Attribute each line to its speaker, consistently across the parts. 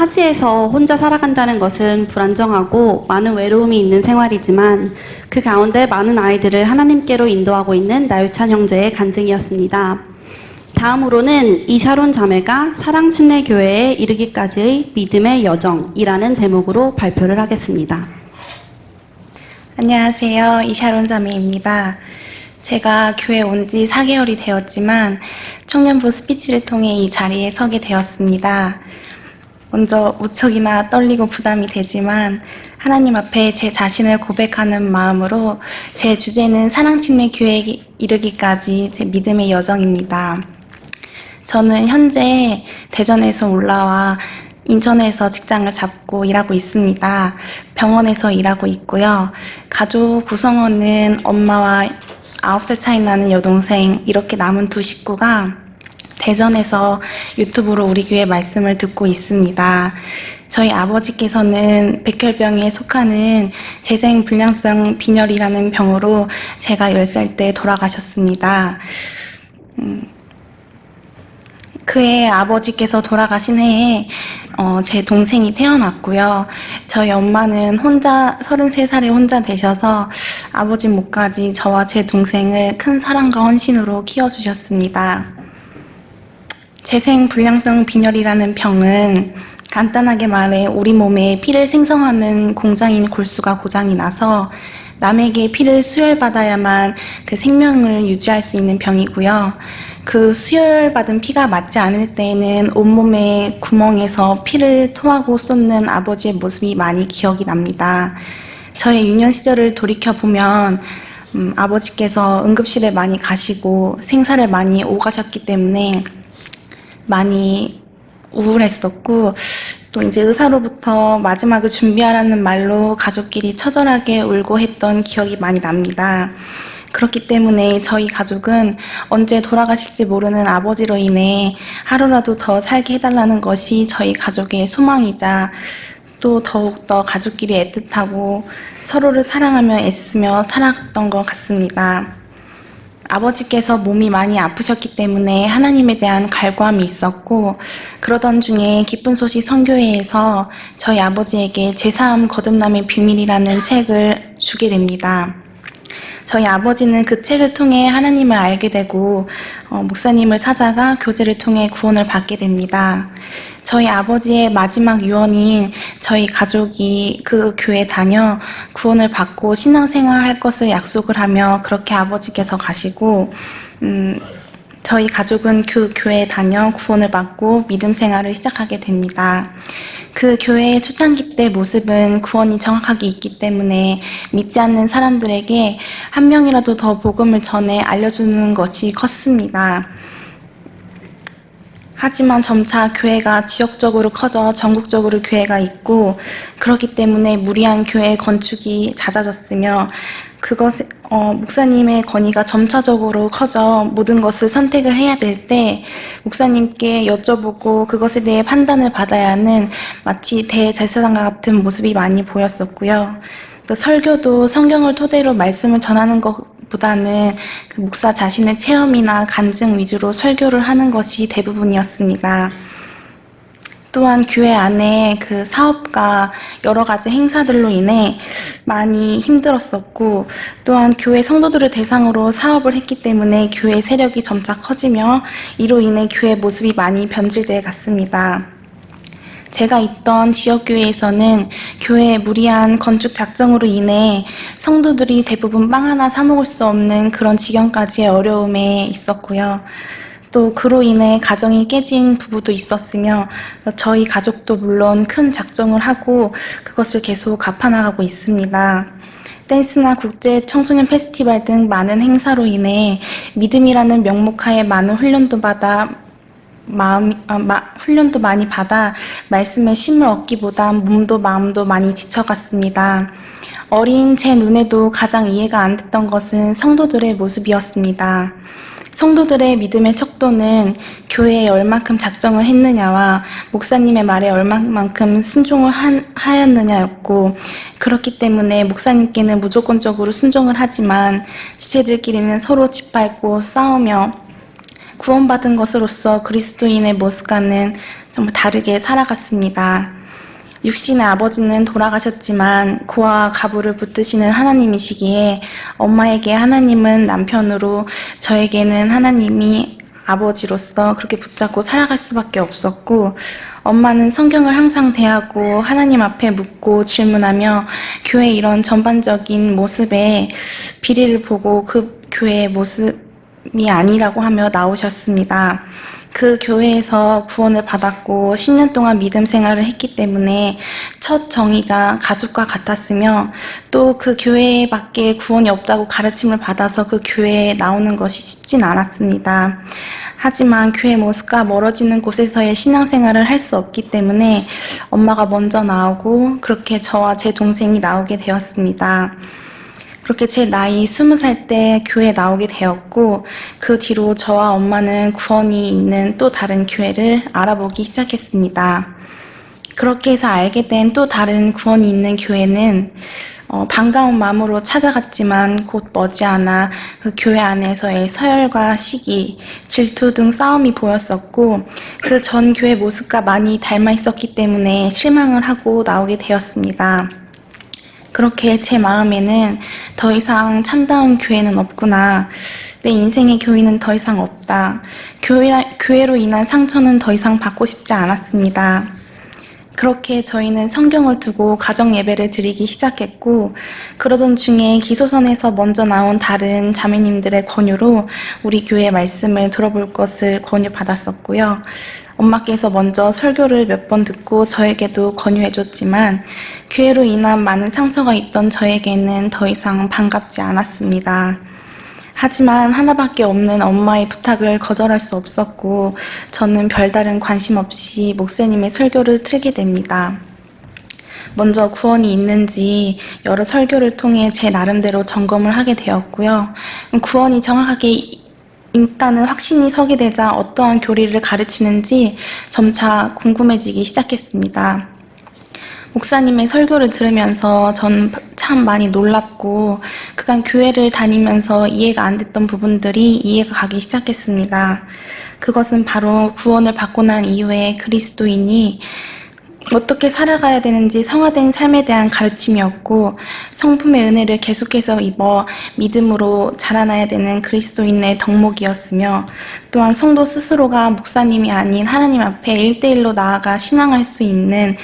Speaker 1: 타지에서 혼자 살아간다는 것은 불안정하고 많은 외로움이 있는 생활이지만 그 가운데 많은 아이들을 하나님께로 인도하고 있는 나유찬 형제의 간증이었습니다. 다음으로는 이샤론 자매가 사랑침례교회에 이르기까지의 믿음의 여정이라는 제목으로 발표를 하겠습니다.
Speaker 2: 안녕하세요. 이샤론 자매입니다. 제가 교회 온 지 4개월이 되었지만 청년부 스피치를 통해 이 자리에 서게 되었습니다. 먼저 무척이나 떨리고 부담이 되지만 하나님 앞에 제 자신을 고백하는 마음으로 제 주제는 사랑침례교회에 이르기까지 제 믿음의 여정입니다. 저는 현재 대전에서 올라와 인천에서 직장을 잡고 일하고 있습니다. 병원에서 일하고 있고요. 가족 구성원은 엄마와 9살 차이 나는 여동생, 이렇게 남은 두 식구가 대전에서 유튜브로 우리 교회 말씀을 듣고 있습니다. 저희 아버지께서는 백혈병에 속하는 재생불량성 빈혈이라는 병으로 제가 10살 때 돌아가셨습니다. 그해 아버지께서 돌아가신 해에 제 동생이 태어났고요. 저희 엄마는 33살에 혼자 되셔서 아버지 못까지 저와 제 동생을 큰 사랑과 헌신으로 키워주셨습니다. 재생불량성 빈혈이라는 병은 간단하게 말해 우리 몸에 피를 생성하는 공장인 골수가 고장이 나서 남에게 피를 수혈받아야만 그 생명을 유지할 수 있는 병이고요. 그 수혈받은 피가 맞지 않을 때에는 온몸에 구멍에서 피를 토하고 쏟는 아버지의 모습이 많이 기억이 납니다. 저의 유년 시절을 돌이켜보면 아버지께서 응급실에 많이 가시고 생사를 많이 오가셨기 때문에 많이 우울했었고, 또 이제 의사로부터 마지막을 준비하라는 말로 가족끼리 처절하게 울고 했던 기억이 많이 납니다. 그렇기 때문에 저희 가족은 언제 돌아가실지 모르는 아버지로 인해 하루라도 더 살게 해달라는 것이 저희 가족의 소망이자 또 더욱더 가족끼리 애틋하고 서로를 사랑하며 애쓰며 살았던 것 같습니다. 아버지께서 몸이 많이 아프셨기 때문에 하나님에 대한 갈구함이 있었고, 그러던 중에 기쁜 소식 선교회에서 저희 아버지에게 제사함 거듭남의 비밀이라는 책을 주게 됩니다. 저희 아버지는 그 책을 통해 하나님을 알게 되고 목사님을 찾아가 교제를 통해 구원을 받게 됩니다. 저희 아버지의 마지막 유언인 저희 가족이 그 교회에 다녀 구원을 받고 신앙생활할 것을 약속을 하며 그렇게 아버지께서 가시고 저희 가족은 그 교회에 다녀 구원을 받고 믿음 생활을 시작하게 됩니다. 그 교회의 초창기 때 모습은 구원이 정확하게 있기 때문에 믿지 않는 사람들에게 한 명이라도 더 복음을 전해 알려주는 것이 컸습니다. 하지만 점차 교회가 지역적으로 커져 전국적으로 교회가 있고, 그렇기 때문에 무리한 교회 건축이 잦아졌으며 목사님의 권위가 점차적으로 커져 모든 것을 선택을 해야 될 때 목사님께 여쭤보고 그것에 대해 판단을 받아야 하는 마치 대제사장과 같은 모습이 많이 보였었고요. 또 설교도 성경을 토대로 말씀을 전하는 것보다는 그 목사 자신의 체험이나 간증 위주로 설교를 하는 것이 대부분이었습니다. 또한 교회 안에 그 사업과 여러 가지 행사들로 인해 많이 힘들었었고, 또한 교회 성도들을 대상으로 사업을 했기 때문에 교회 세력이 점차 커지며 이로 인해 교회 모습이 많이 변질돼 갔습니다. 제가 있던 지역교회에서는 교회의 무리한 건축 작정으로 인해 성도들이 대부분 빵 하나 사 먹을 수 없는 그런 지경까지의 어려움에 있었고요. 또 그로 인해 가정이 깨진 부부도 있었으며 저희 가족도 물론 큰 작정을 하고 그것을 계속 갚아나가고 있습니다. 댄스나 국제 청소년 페스티벌 등 많은 행사로 인해 믿음이라는 명목하에 많은 훈련도 많이 받아 말씀의 심을 얻기보다 몸도 마음도 많이 지쳐갔습니다. 어린 제 눈에도 가장 이해가 안 됐던 것은 성도들의 모습이었습니다. 성도들의 믿음의 척도는 교회에 얼만큼 작정을 했느냐와 목사님의 말에 얼만큼 순종을 하였느냐였고, 그렇기 때문에 목사님께는 무조건적으로 순종을 하지만 지체들끼리는 서로 짓밟고 싸우며 구원받은 것으로서 그리스도인의 모습과는 정말 다르게 살아갔습니다. 육신의 아버지는 돌아가셨지만 고아와 가부를 붙드시는 하나님이시기에 엄마에게 하나님은 남편으로 저에게는 하나님이 아버지로서 그렇게 붙잡고 살아갈 수밖에 없었고, 엄마는 성경을 항상 대하고 하나님 앞에 묻고 질문하며 교회 이런 전반적인 모습에 비리를 보고 그 교회의 모습이 아니라고 하며 나오셨습니다. 그 교회에서 구원을 받았고 10년 동안 믿음 생활을 했기 때문에 첫 정이자 가족과 같았으며, 또 그 교회밖에 구원이 없다고 가르침을 받아서 그 교회에 나오는 것이 쉽진 않았습니다. 하지만 교회 모습과 멀어지는 곳에서의 신앙생활을 할 수 없기 때문에 엄마가 먼저 나오고 그렇게 저와 제 동생이 나오게 되었습니다. 그렇게 제 나이 20살 때 교회에 나오게 되었고, 그 뒤로 저와 엄마는 구원이 있는 또 다른 교회를 알아보기 시작했습니다. 그렇게 해서 알게 된 또 다른 구원이 있는 교회는 반가운 마음으로 찾아갔지만 곧 머지않아 그 교회 안에서의 서열과 시기, 질투 등 싸움이 보였었고, 그 전 교회 모습과 많이 닮아 있었기 때문에 실망을 하고 나오게 되었습니다. 그렇게 제 마음에는 더 이상 참다운 교회는 없구나. 내 인생의 교회는 더 이상 없다. 교회로 인한 상처는 더 이상 받고 싶지 않았습니다. 그렇게 저희는 성경을 두고 가정 예배를 드리기 시작했고, 그러던 중에 기소선에서 먼저 나온 다른 자매님들의 권유로 우리 교회 말씀을 들어볼 것을 권유받았었고요. 엄마께서 먼저 설교를 몇 번 듣고 저에게도 권유해줬지만, 교회로 인한 많은 상처가 있던 저에게는 더 이상 반갑지 않았습니다. 하지만 하나밖에 없는 엄마의 부탁을 거절할 수 없었고, 저는 별다른 관심 없이 목사님의 설교를 틀게 됩니다. 먼저 구원이 있는지 여러 설교를 통해 제 나름대로 점검을 하게 되었고요. 구원이 정확하게 있다는 확신이 서게 되자 어떠한 교리를 가르치는지 점차 궁금해지기 시작했습니다. 목사님의 설교를 들으면서 저는 참 많이 놀랍고, 그간 교회를 다니면서 이해가 안 됐던 부분들이 이해가 가기 시작했습니다. 그것은 바로 구원을 받고 난 이후에 그리스도인이 어떻게 살아가야 되는지 성화된 삶에 대한 가르침이었고, 성품의 은혜를 계속해서 입어 믿음으로 자라나야 되는 그리스도인의 덕목이었으며, 또한 성도 스스로가 목사님이 아닌 하나님 앞에 1대1로 나아가 신앙할 수 있는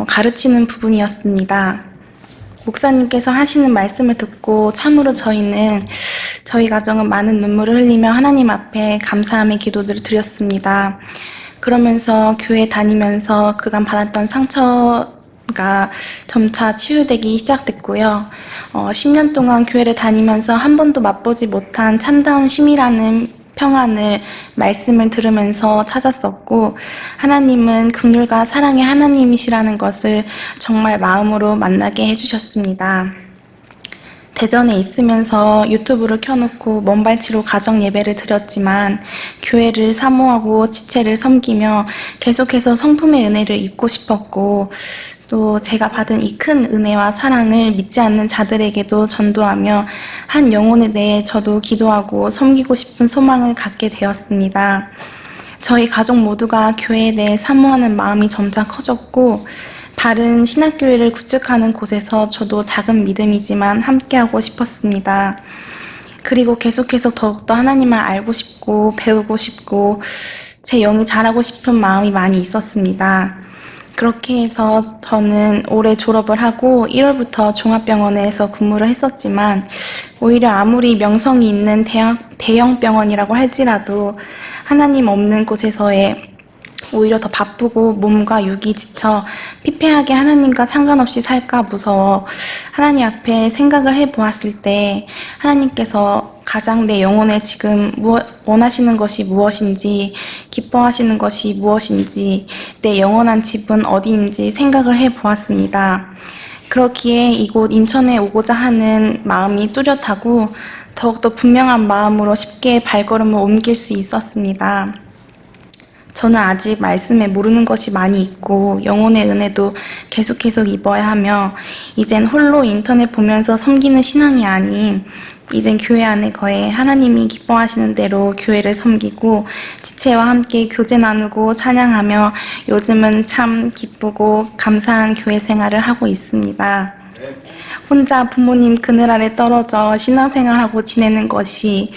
Speaker 2: 가르치는 부분이었습니다. 목사님께서 하시는 말씀을 듣고 참으로 저희 가정은 많은 눈물을 흘리며 하나님 앞에 감사함의 기도들을 드렸습니다. 그러면서 교회 다니면서 그간 받았던 상처가 점차 치유되기 시작됐고요. 10년 동안 교회를 다니면서 한 번도 맛보지 못한 참다운 쉼이라는 평안을 말씀을 들으면서 찾았었고, 하나님은 긍휼과 사랑의 하나님이시라는 것을 정말 마음으로 만나게 해주셨습니다. 대전에 있으면서 유튜브를 켜놓고 먼발치로 가정 예배를 드렸지만, 교회를 사모하고 지체를 섬기며 계속해서 성품의 은혜를 입고 싶었고, 또 제가 받은 이 큰 은혜와 사랑을 믿지 않는 자들에게도 전도하며 한 영혼에 대해 저도 기도하고 섬기고 싶은 소망을 갖게 되었습니다. 저희 가족 모두가 교회에 대해 사모하는 마음이 점차 커졌고, 바른 신학교회를 구축하는 곳에서 저도 작은 믿음이지만 함께하고 싶었습니다. 그리고 계속해서 더욱더 하나님을 알고 싶고 배우고 싶고 제 영이 자라고 싶은 마음이 많이 있었습니다. 그렇게 해서 저는 올해 졸업을 하고 1월부터 종합병원에서 근무를 했었지만, 오히려 아무리 명성이 있는 대형 병원이라고 할지라도 하나님 없는 곳에서의 오히려 더 바쁘고 몸과 육이 지쳐 피폐하게 하나님과 상관없이 살까 무서워 하나님 앞에 생각을 해보았을 때, 하나님께서 가장 내 영혼에 지금 원하시는 것이 무엇인지, 기뻐하시는 것이 무엇인지, 내 영원한 집은 어디인지 생각을 해보았습니다. 그렇기에 이곳 인천에 오고자 하는 마음이 뚜렷하고 더욱더 분명한 마음으로 쉽게 발걸음을 옮길 수 있었습니다. 저는 아직 말씀에 모르는 것이 많이 있고 영혼의 은혜도 계속 입어야 하며 이젠 홀로 인터넷 보면서 섬기는 신앙이 아닌 이젠 교회 안에 거해 하나님이 기뻐하시는 대로 교회를 섬기고 지체와 함께 교제 나누고 찬양하며 요즘은 참 기쁘고 감사한 교회 생활을 하고 있습니다. 혼자 부모님 그늘 아래 떨어져 신앙생활하고 지내는 것이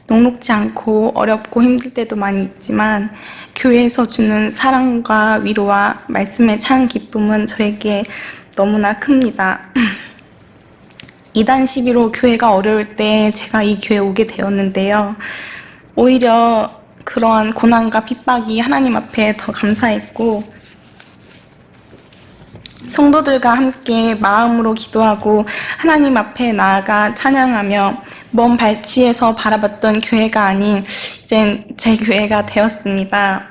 Speaker 2: 녹록지 않고 어렵고 힘들 때도 많이 있지만 교회에서 주는 사랑과 위로와 말씀의 찬 기쁨은 저에게 너무나 큽니다. 이단 시비로 교회가 어려울 때 제가 이 교회에 오게 되었는데요. 오히려 그러한 고난과 핍박이 하나님 앞에 더 감사했고 성도들과 함께 마음으로 기도하고 하나님 앞에 나아가 찬양하며 먼 발치에서 바라봤던 교회가 아닌 이젠 제 교회가 되었습니다.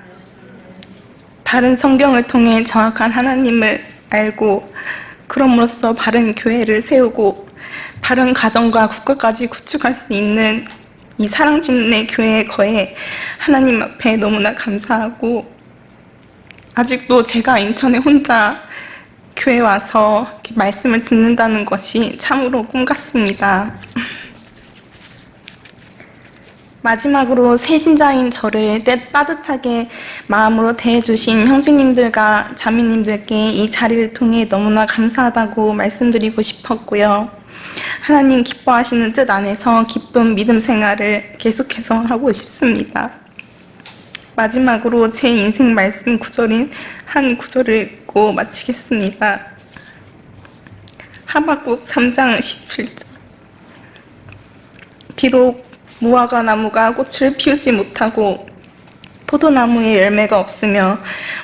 Speaker 2: 바른 성경을 통해 정확한 하나님을 알고 그럼으로써 바른 교회를 세우고 바른 가정과 국가까지 구축할 수 있는 이 사랑집내 교회에 거해 하나님 앞에 너무나 감사하고 아직도 제가 인천에 혼자 교회 와서 이렇게 말씀을 듣는다는 것이 참으로 꿈 같습니다. 마지막으로 새신자인 저를 따뜻하게 마음으로 대해주신 형제님들과 자매님들께 이 자리를 통해 너무나 감사하다고 말씀드리고 싶었고요. 하나님 기뻐하시는 뜻 안에서 기쁜 믿음 생활을 계속해서 하고 싶습니다. 마지막으로 제 인생 말씀 구절인 한 구절을 읽고 마치겠습니다. 하박국 3장 17절. 비록 무화과 나무가 꽃을 피우지 못하고 포도나무에 열매가 없으며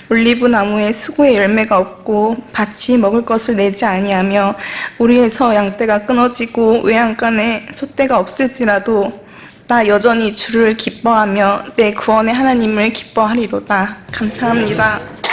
Speaker 2: 올리브 나무에 수고의 열매가 없고 밭이 먹을 것을 내지 아니하며 우리에서 양떼가 끊어지고 외양간에 소떼가 없을지라도 나 여전히 주를 기뻐하며 내 구원의 하나님을 기뻐하리로다. 감사합니다.